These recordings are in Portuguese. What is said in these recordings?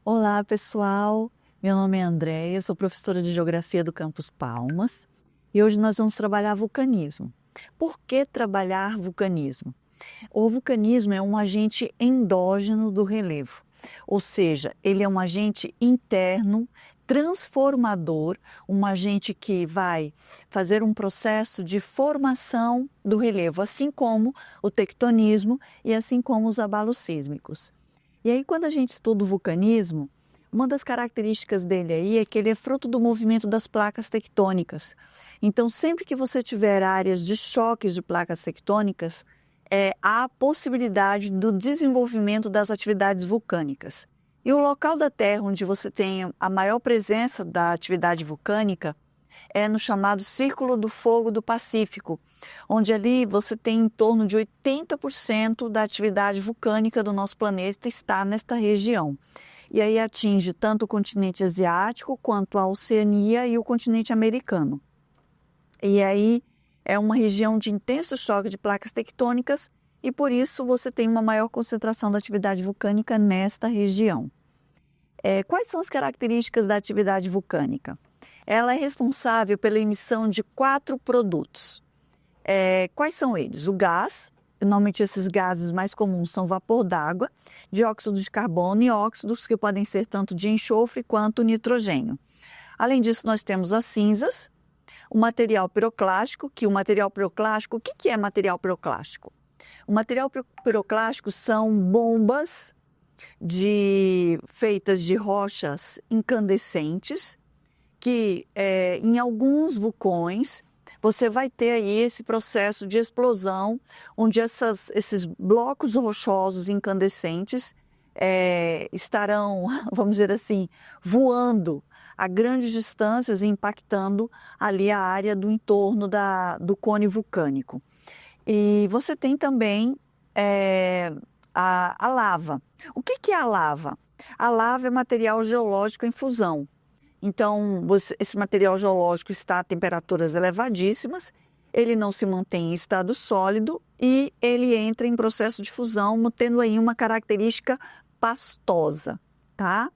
Olá, pessoal. Meu nome é Andréia, sou professora de Geografia do Campus Palmas e hoje nós vamos trabalhar vulcanismo. Por que trabalhar vulcanismo? O vulcanismo é um agente endógeno do relevo, ou seja, ele é um agente interno, transformador, um agente que vai fazer um processo de formação do relevo, assim como o tectonismo e assim como os abalos sísmicos. E aí, quando a gente estuda o vulcanismo, uma das características dele aí é que ele é fruto do movimento das placas tectônicas. Então, sempre que você tiver áreas de choques de placas tectônicas, há a possibilidade do desenvolvimento das atividades vulcânicas. E o local da Terra onde você tem a maior presença da atividade vulcânica é no chamado Círculo do Fogo do Pacífico, onde ali você tem em torno de 80% da atividade vulcânica do nosso planeta está nesta região. E aí atinge tanto o continente asiático quanto a Oceania e o continente americano. E aí é uma região de intenso choque de placas tectônicas e por isso você tem uma maior concentração da atividade vulcânica nesta região. Quais são as características da atividade vulcânica? Ela é responsável pela emissão de 4 produtos. Quais são eles? O gás, normalmente esses gases mais comuns são vapor d'água, dióxido de carbono e óxidos que podem ser tanto de enxofre quanto nitrogênio. Além disso, nós temos as cinzas, o material piroclástico, o que é material piroclástico? O material piroclástico são bombas feitas de rochas incandescentes, que em alguns vulcões você vai ter aí esse processo de explosão, onde esses blocos rochosos incandescentes estarão, vamos dizer assim, voando a grandes distâncias e impactando ali a área do entorno do cone vulcânico. E você tem também a lava. O que é a lava? A lava é material geológico em fusão. Então, esse material geológico está a temperaturas elevadíssimas, ele não se mantém em estado sólido e ele entra em processo de fusão, tendo aí uma característica pastosa, tá?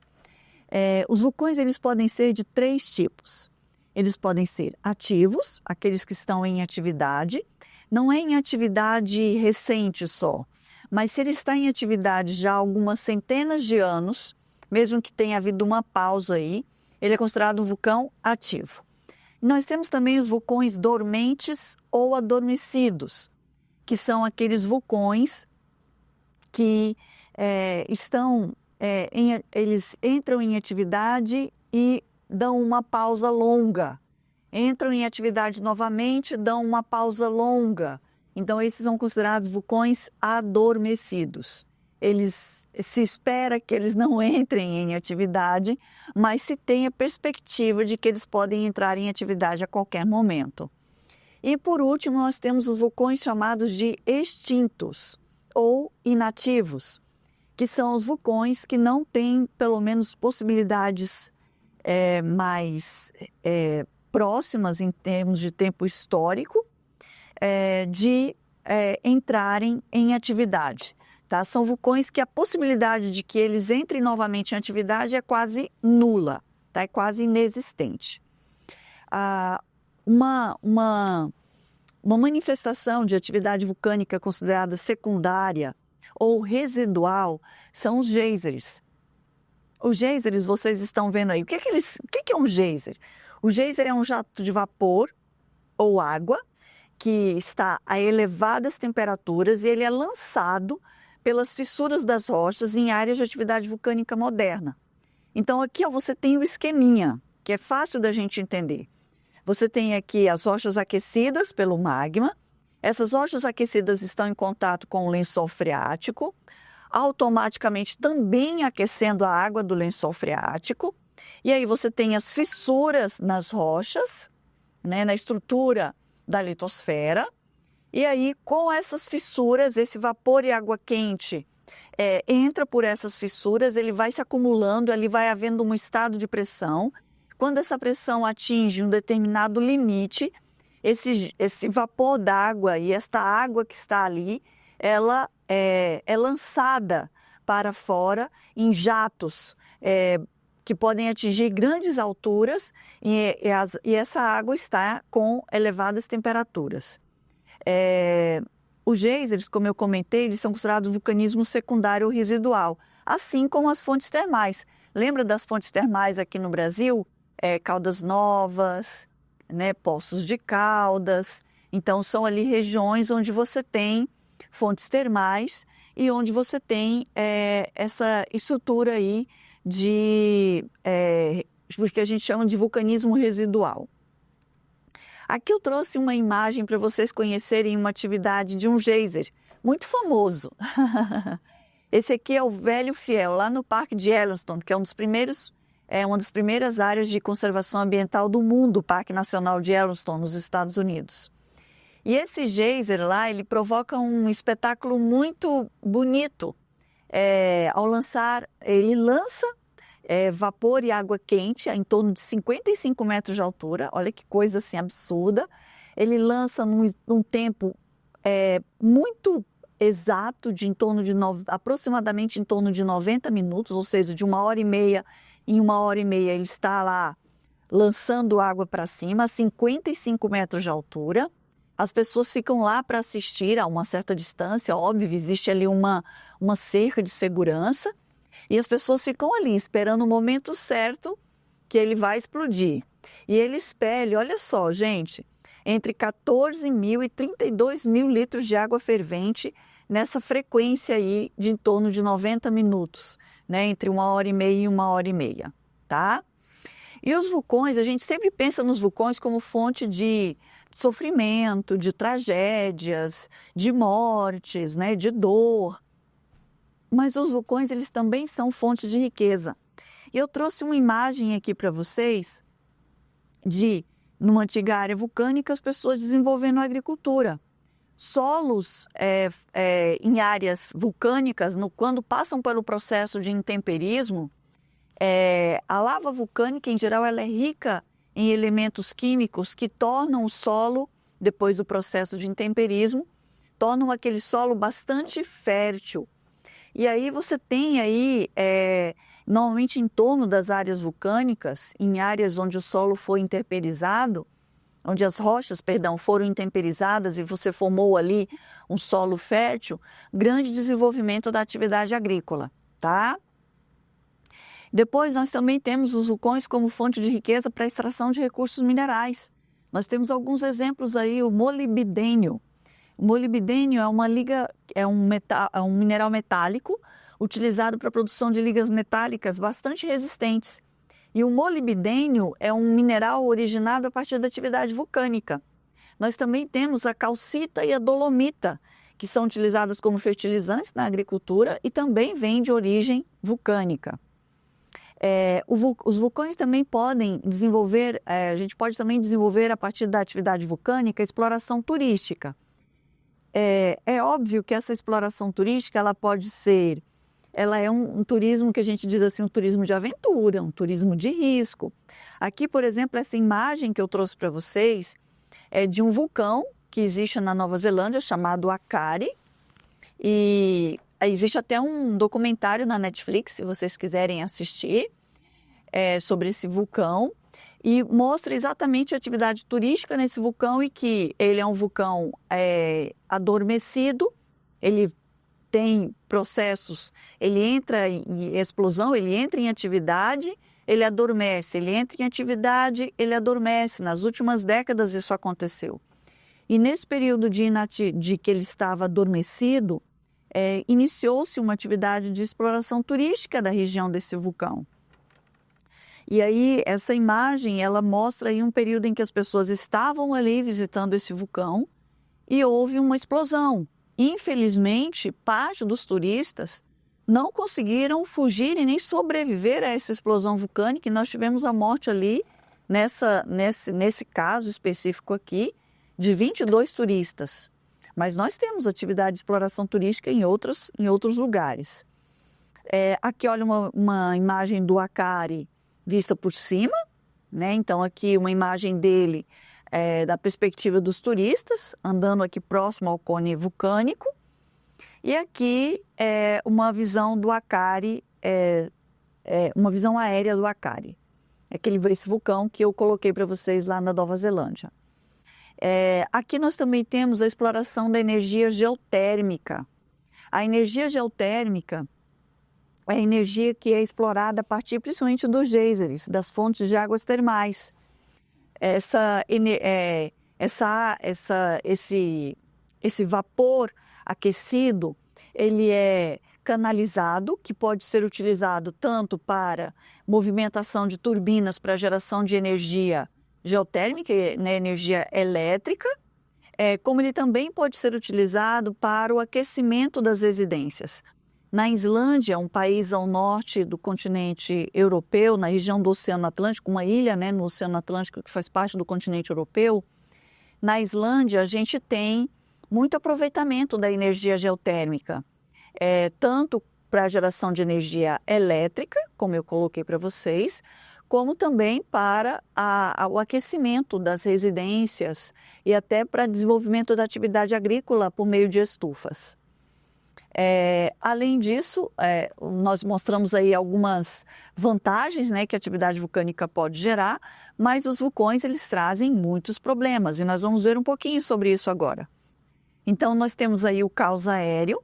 Os vulcões eles podem ser de 3 tipos. Eles podem ser ativos, aqueles que estão em atividade, não é em atividade recente só, mas se ele está em atividade já há algumas centenas de anos, mesmo que tenha havido uma pausa aí, ele é considerado um vulcão ativo. Nós temos também os vulcões dormentes ou adormecidos, que são aqueles vulcões que eles entram em atividade e dão uma pausa longa. Entram em atividade novamente, dão uma pausa longa. Então, esses são considerados vulcões adormecidos. Se espera que eles não entrem em atividade, mas se tem a perspectiva de que eles podem entrar em atividade a qualquer momento. E por último, nós temos os vulcões chamados de extintos ou inativos, que são os vulcões que não têm, pelo menos, possibilidades mais próximas em termos de tempo histórico de entrarem em atividade. Tá? São vulcões que a possibilidade de que eles entrem novamente em atividade é quase nula, tá? É quase inexistente. Uma manifestação de atividade vulcânica considerada secundária ou residual são os geysers. Os geysers, vocês estão vendo aí. O que é um geyser? O geyser é um jato de vapor ou água que está a elevadas temperaturas e ele é lançado pelas fissuras das rochas em áreas de atividade vulcânica moderna. Então aqui você tem o esqueminha, que é fácil da gente entender. Você tem aqui as rochas aquecidas pelo magma, essas rochas aquecidas estão em contato com o lençol freático, automaticamente também aquecendo a água do lençol freático, e aí você tem as fissuras nas rochas, né, na estrutura da litosfera. E aí, com essas fissuras, esse vapor e água quente entra por essas fissuras, ele vai se acumulando, ali vai havendo um estado de pressão. Quando essa pressão atinge um determinado limite, esse vapor d'água e esta água que está ali, ela é lançada para fora em jatos que podem atingir grandes alturas e essa água está com elevadas temperaturas. Os geysers, como eu comentei, eles são considerados vulcanismo secundário ou residual, assim como as fontes termais. Lembra das fontes termais aqui no Brasil? Caldas Novas, né, Poços de Caldas. Então, são ali regiões onde você tem fontes termais e onde você tem essa estrutura aí de que a gente chama de vulcanismo residual. Aqui eu trouxe uma imagem para vocês conhecerem uma atividade de um geyser muito famoso. Esse aqui é o Velho Fiel, lá no Parque de Yellowstone, que é uma das primeiras áreas de conservação ambiental do mundo, o Parque Nacional de Yellowstone, nos Estados Unidos. E esse geyser lá, ele provoca um espetáculo muito bonito. Ele lança vapor e água quente em torno de 55 metros de altura. Olha que coisa assim absurda. Ele lança num tempo muito exato, aproximadamente em torno de 90 minutos, ou seja, de 1h30. Em 1h30 ele está lá lançando água para cima, a 55 metros de altura. As pessoas ficam lá para assistir a uma certa distância, óbvio, existe ali uma cerca de segurança. E as pessoas ficam ali esperando o momento certo que ele vai explodir. E ele expele, olha só, gente, entre 14 mil e 32 mil litros de água fervente nessa frequência aí de em torno de 90 minutos, né? Entre 1h30 e 1h30, tá? E os vulcões, a gente sempre pensa nos vulcões como fonte de sofrimento, de tragédias, de mortes, né? De dor. Mas os vulcões, eles também são fontes de riqueza. Eu trouxe uma imagem aqui para vocês numa antiga área vulcânica, as pessoas desenvolvendo agricultura. Solos em áreas vulcânicas, quando passam pelo processo de intemperismo, a lava vulcânica, em geral, ela é rica em elementos químicos que tornam o solo, depois do processo de intemperismo, tornam aquele solo bastante fértil. E aí você tem aí, normalmente em torno das áreas vulcânicas, em áreas onde o solo foi intemperizado, onde as rochas, foram intemperizadas e você formou ali um solo fértil, grande desenvolvimento da atividade agrícola, tá? Depois nós também temos os vulcões como fonte de riqueza para a extração de recursos minerais. Nós temos alguns exemplos aí, o molibdênio. O molibdênio é um mineral metálico utilizado para a produção de ligas metálicas bastante resistentes. E o molibdênio é um mineral originado a partir da atividade vulcânica. Nós também temos a calcita e a dolomita, que são utilizadas como fertilizantes na agricultura e também vêm de origem vulcânica. Os vulcões também podem desenvolver, a gente pode também desenvolver a partir da atividade vulcânica a exploração turística. É óbvio que essa exploração turística ela é um turismo que a gente diz assim, um turismo de aventura, um turismo de risco. Aqui, por exemplo, essa imagem que eu trouxe para vocês é de um vulcão que existe na Nova Zelândia chamado Akari. E existe até um documentário na Netflix, se vocês quiserem assistir, sobre esse vulcão. E mostra exatamente a atividade turística nesse vulcão e que ele é um vulcão adormecido, ele tem processos, ele entra em explosão, ele entra em atividade, ele adormece, ele entra em atividade, ele adormece. Nas últimas décadas isso aconteceu. E nesse período de que ele estava adormecido, iniciou-se uma atividade de exploração turística da região desse vulcão. E aí, essa imagem, ela mostra aí um período em que as pessoas estavam ali visitando esse vulcão e houve uma explosão. Infelizmente, parte dos turistas não conseguiram fugir e nem sobreviver a essa explosão vulcânica e nós tivemos a morte ali, nesse caso específico aqui, de 22 turistas. Mas nós temos atividade de exploração turística em outros lugares. Aqui, olha uma imagem do Akari vista por cima, né? Então aqui uma imagem dele da perspectiva dos turistas, andando aqui próximo ao cone vulcânico. E aqui é uma visão do Akari, uma visão aérea do Akari. Esse vulcão que eu coloquei para vocês lá na Nova Zelândia. Aqui nós também temos a exploração da energia geotérmica. A energia geotérmica é a energia que é explorada a partir principalmente dos geysers, das fontes de águas termais. Esse vapor aquecido, ele é canalizado, que pode ser utilizado tanto para movimentação de turbinas para geração de energia geotérmica, né, energia elétrica, como ele também pode ser utilizado para o aquecimento das residências. Na Islândia, um país ao norte do continente europeu, na região do Oceano Atlântico, uma ilha, né, no Oceano Atlântico que faz parte do continente europeu, na Islândia a gente tem muito aproveitamento da energia geotérmica, tanto para a geração de energia elétrica, como eu coloquei para vocês, como também para o aquecimento das residências e até para desenvolvimento da atividade agrícola por meio de estufas. Além disso, nós mostramos aí algumas vantagens, né, que a atividade vulcânica pode gerar, mas os vulcões eles trazem muitos problemas e nós vamos ver um pouquinho sobre isso agora. Então nós temos aí o caos aéreo,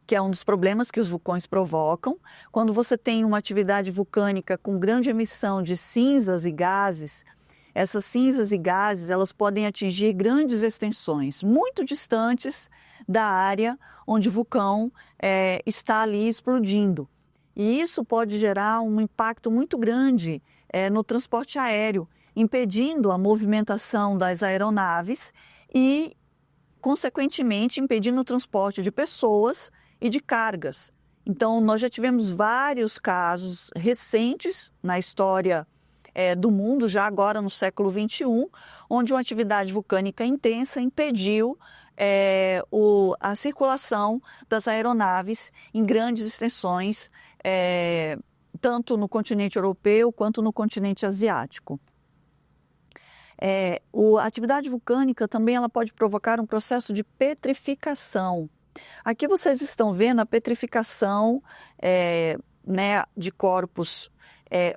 que é um dos problemas que os vulcões provocam. Quando você tem uma atividade vulcânica com grande emissão de cinzas e gases, essas cinzas e gases elas podem atingir grandes extensões, muito distantes da área onde o vulcão está ali explodindo. E isso pode gerar um impacto muito grande no transporte aéreo, impedindo a movimentação das aeronaves e, consequentemente, impedindo o transporte de pessoas e de cargas. Então, nós já tivemos vários casos recentes na história do mundo, já agora no século XXI, onde uma atividade vulcânica intensa impediu a circulação das aeronaves em grandes extensões, tanto no continente europeu quanto no continente asiático. A atividade vulcânica também ela pode provocar um processo de petrificação. Aqui vocês estão vendo a petrificação né, de corpos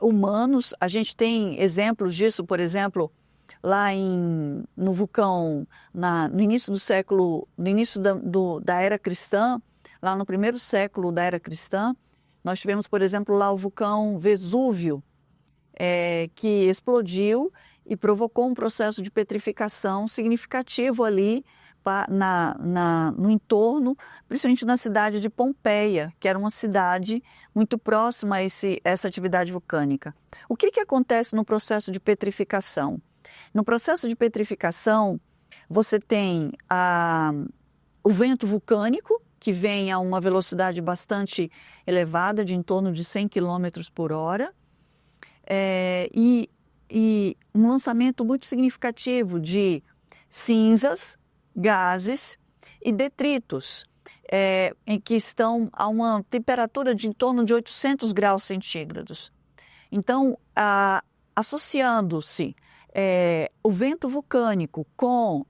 humanos. A gente tem exemplos disso, por exemplo, lá no vulcão, no início do século, no início da era cristã, lá no primeiro século da era cristã, nós tivemos, por exemplo, lá o vulcão Vesúvio, que explodiu e provocou um processo de petrificação significativo ali no entorno, principalmente na cidade de Pompeia, que era uma cidade muito próxima a essa atividade vulcânica. O que acontece no processo de petrificação? No processo de petrificação, você tem o vento vulcânico, que vem a uma velocidade bastante elevada, de em torno de 100 km por hora, e um lançamento muito significativo de cinzas, gases e detritos, em que estão a uma temperatura de em torno de 800 graus centígrados. Então, associando-se o vento vulcânico com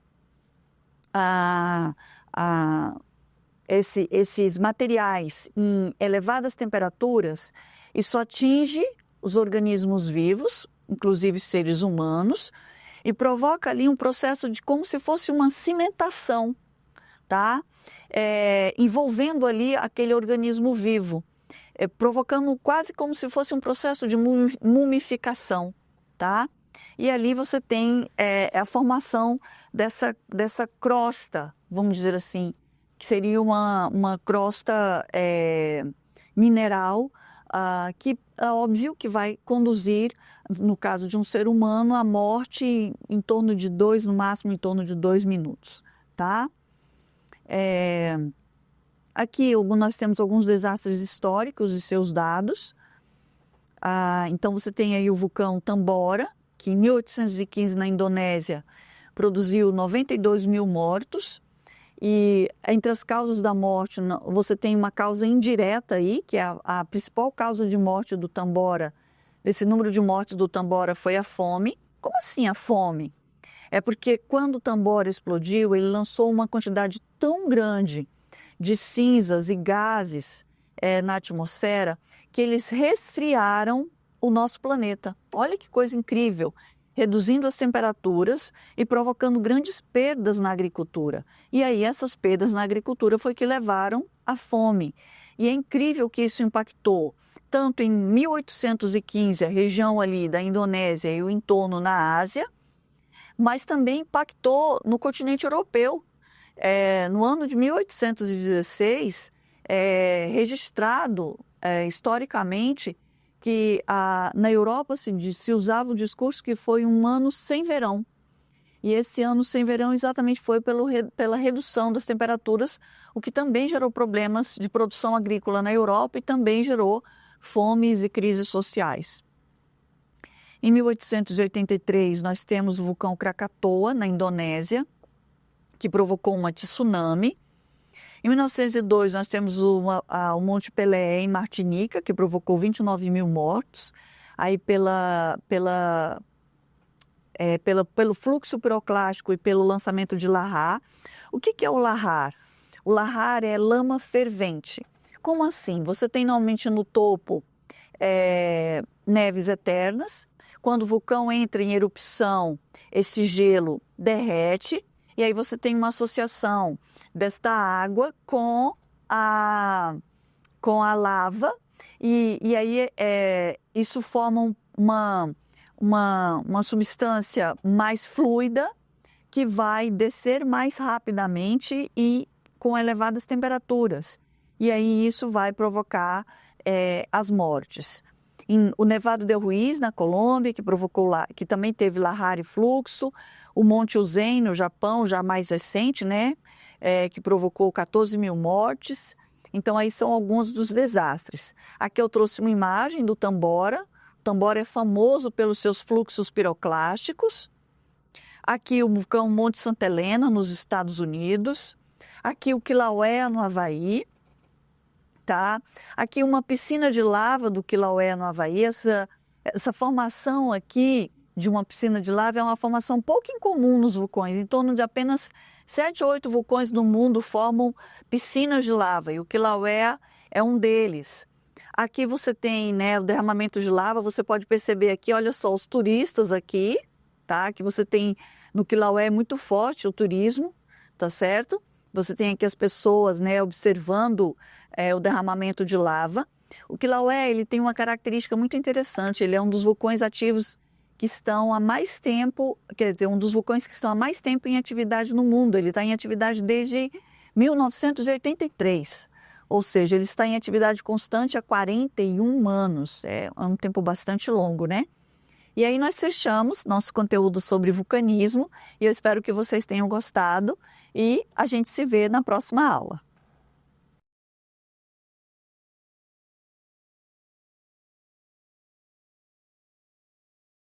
esses materiais em elevadas temperaturas, isso atinge os organismos vivos, inclusive seres humanos, e provoca ali um processo de como se fosse uma cimentação, tá? Envolvendo ali aquele organismo vivo, provocando quase como se fosse um processo de mumificação, tá? E ali você tem a formação dessa crosta, vamos dizer assim, que seria uma crosta mineral, que é óbvio que vai conduzir, no caso de um ser humano, à morte em torno de no máximo em torno de 2 minutos, tá? Aqui nós temos alguns desastres históricos e seus dados. Então você tem aí o vulcão Tambora, que em 1815 na Indonésia produziu 92 mil mortos. E entre as causas da morte, você tem uma causa indireta aí, que é a principal causa de morte do Tambora. Esse número de mortes do Tambora foi a fome. Como assim a fome? É porque quando o Tambora explodiu, ele lançou uma quantidade tão grande de cinzas e gases na atmosfera, que eles resfriaram o nosso planeta. Olha que coisa incrível! Reduzindo as temperaturas e provocando grandes perdas na agricultura. E aí essas perdas na agricultura foi que levaram à fome. E é incrível que isso impactou tanto em 1815, a região ali da Indonésia e o entorno na Ásia, mas também impactou no continente europeu. No ano de 1816, registrado historicamente que na Europa se usava o discurso que foi um ano sem verão. E esse ano sem verão exatamente foi pela redução das temperaturas, o que também gerou problemas de produção agrícola na Europa e também gerou fomes e crises sociais. Em 1883, nós temos o vulcão Krakatoa, na Indonésia, que provocou uma tsunami. Em 1902, nós temos o Monte Pelé, em Martinica, que provocou 29 mil mortos, aí pelo fluxo piroclástico e pelo lançamento de lahar. O que é o lahar? O lahar é lama fervente. Como assim? Você tem normalmente no topo neves eternas. Quando o vulcão entra em erupção, esse gelo derrete. E aí você tem uma associação desta água com a lava, e aí isso forma uma substância mais fluida que vai descer mais rapidamente e com elevadas temperaturas. E aí isso vai provocar as mortes. O Nevado del Ruiz, na Colômbia, que também teve lahar e fluxo. O Monte Uzen, no Japão, já mais recente, né? Que provocou 14 mil mortes. Então, aí são alguns dos desastres. Aqui eu trouxe uma imagem do Tambora. O Tambora é famoso pelos seus fluxos piroclásticos. Aqui o vulcão Monte Santa Helena, nos Estados Unidos. Aqui o Kilauea, no Havaí. Tá? Aqui uma piscina de lava do Kilauea, no Havaí. Essa formação aqui de uma piscina de lava é uma formação pouco incomum nos vulcões. Em torno de apenas 7 ou 8 vulcões no mundo formam piscinas de lava, e o Kilauea é um deles. Aqui você tem, né, o derramamento de lava. Você pode perceber aqui, olha só, os turistas aqui, tá? Que você tem no Kilauea é muito forte o turismo, tá certo? Você tem aqui as pessoas, né, observando o derramamento de lava. O Kilauea, ele tem uma característica muito interessante. Ele é um dos vulcões ativos que estão há mais tempo, quer dizer, um dos vulcões que estão há mais tempo em atividade no mundo. Ele está em atividade desde 1983, ou seja, ele está em atividade constante há 41 anos. É um tempo bastante longo, né? E aí nós fechamos nosso conteúdo sobre vulcanismo, e eu espero que vocês tenham gostado, e a gente se vê na próxima aula.